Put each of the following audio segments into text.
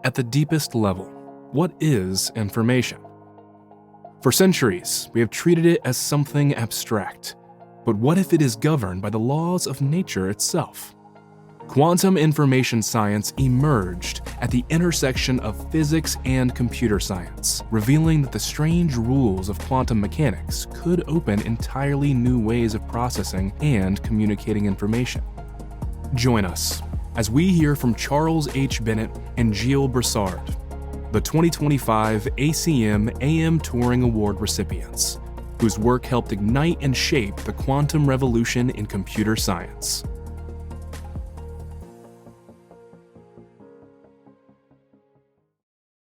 At the deepest level, what is information? For centuries, we have treated it as something abstract. But what if it is governed by the laws of nature itself? Quantum information science emerged at the intersection of physics and computer science, revealing that the strange rules of quantum mechanics could open entirely new ways of processing and communicating information. Join us as we hear from Charles H. Bennett and Gilles Brassard, the 2025 ACM A.M. Turing Award recipients, whose work helped ignite and shape the quantum revolution in computer science.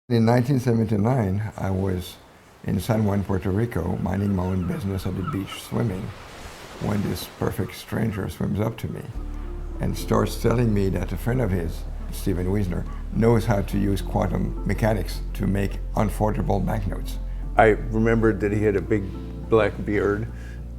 In 1979, I was in San Juan, Puerto Rico, minding my own business at the beach swimming, when this perfect stranger swims up to me and starts telling me that a friend of his, Stephen Wiesner, knows how to use quantum mechanics to make unforgeable banknotes. I remembered that he had a big black beard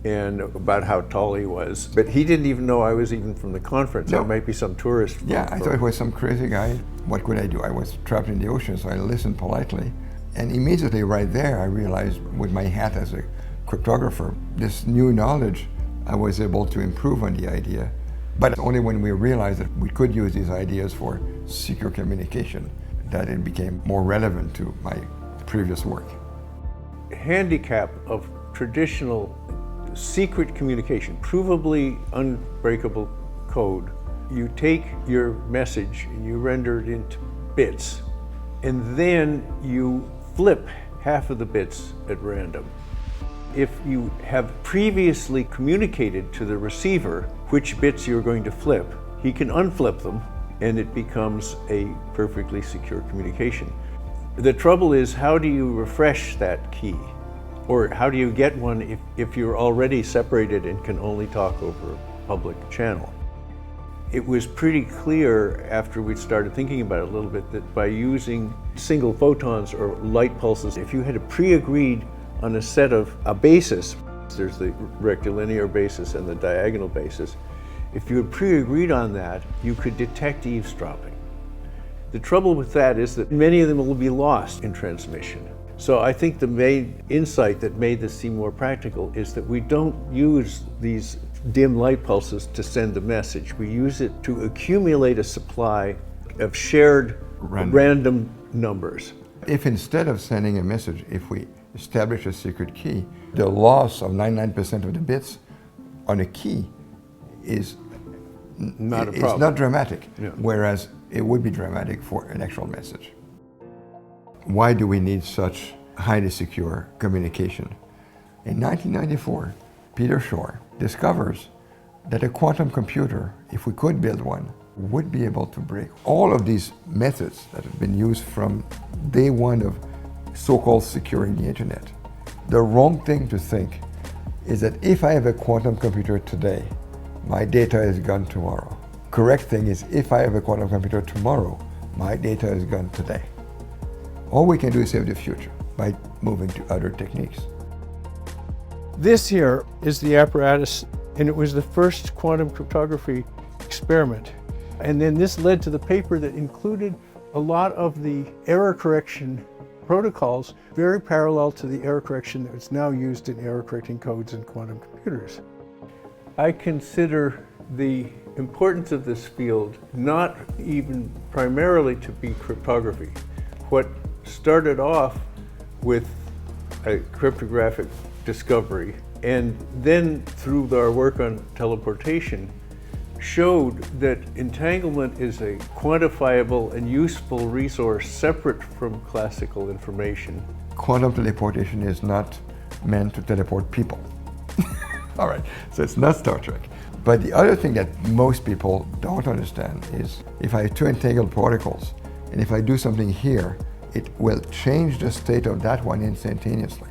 and about how tall he was, but he didn't even know I was even from the conference. No. I might be some tourist. Yeah, I thought it was some crazy guy. What could I do? I was trapped in the ocean, so I listened politely. And immediately right there, I realized with my hat as a cryptographer, this new knowledge, I was able to improve on the idea. But only when we realized that we could use these ideas for secure communication, that it became more relevant to my previous work. Handicap of traditional secret communication, provably unbreakable code. You take your message and you render it into bits, and then you flip half of the bits at random. If you have previously communicated to the receiver which bits you're going to flip, he can unflip them and it becomes a perfectly secure communication. The trouble is, how do you refresh that key? Or how do you get one if you're already separated and can only talk over a public channel? It was pretty clear after we started thinking about it a little bit that by using single photons or light pulses, if you had pre-agreed on a set of a basis, there's the rectilinear basis and the diagonal basis, if you had pre-agreed on that, you could detect eavesdropping. The trouble with that is that many of them will be lost in transmission. So I think the main insight that made this seem more practical is that we don't use these dim light pulses to send a message. We use it to accumulate a supply of shared random numbers. If instead of sending a message, if we establish a secret key, the loss of 99% of the bits on a key is not a problem. It's not dramatic, Yeah. Whereas it would be dramatic for an actual message. Why do we need such highly secure communication? In 1994, Peter Shor discovers that a quantum computer, if we could build one, would be able to break all of these methods that have been used from day one of so-called securing the internet. The wrong thing to think is that if I have a quantum computer today, my data is gone tomorrow. Correct thing is, if I have a quantum computer tomorrow, my data is gone today. All we can do is save the future by moving to other techniques. This here is the apparatus, and it was the first quantum cryptography experiment. And then this led to the paper that included a lot of the error correction protocols, very parallel to the error correction that is now used in error correcting codes in quantum computers. I consider the importance of this field not even primarily to be cryptography. What started off with a cryptographic discovery and then through our work on teleportation showed that entanglement is a quantifiable and useful resource separate from classical information. Quantum teleportation is not meant to teleport people. All right, so it's not Star Trek. But the other thing that most people don't understand is if I have two entangled particles, and if I do something here, it will change the state of that one instantaneously.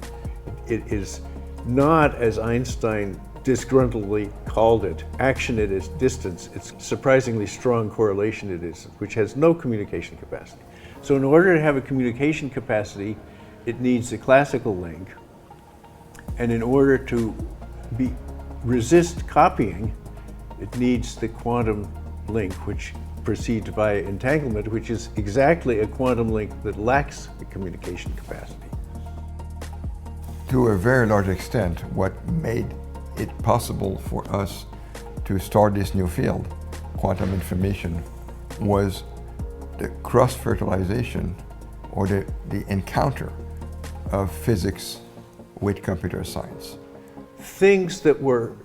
It is not, as Einstein disgruntledly called it, action at its distance. It's surprisingly strong correlation it is, which has no communication capacity. So in order to have a communication capacity, it needs a classical link. And in order to resist copying, it needs the quantum link, which proceeds via entanglement, which is exactly a quantum link that lacks the communication capacity. To a very large extent, what made it possible for us to start this new field, quantum information, was the cross-fertilization or the encounter of physics with computer science. Things that were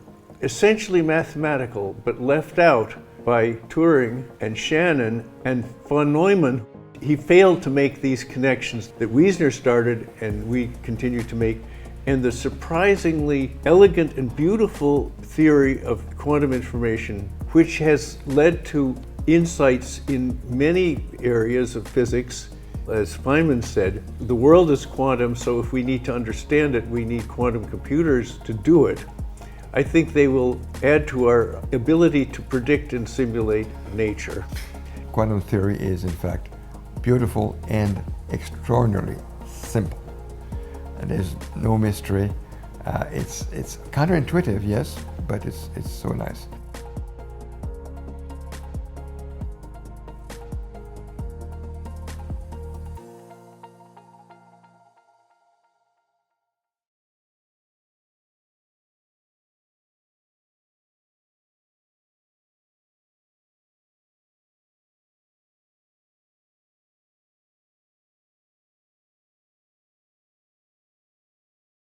essentially mathematical but left out by Turing and Shannon and von Neumann. He failed to make these connections that Wiesner started and we continue to make. And the surprisingly elegant and beautiful theory of quantum information, which has led to insights in many areas of physics. As Feynman said, the world is quantum, so if we need to understand it, we need quantum computers to do it. I think they will add to our ability to predict and simulate nature. Quantum theory is, in fact, beautiful and extraordinarily simple. And there's no mystery. It's counterintuitive, yes, but it's so nice.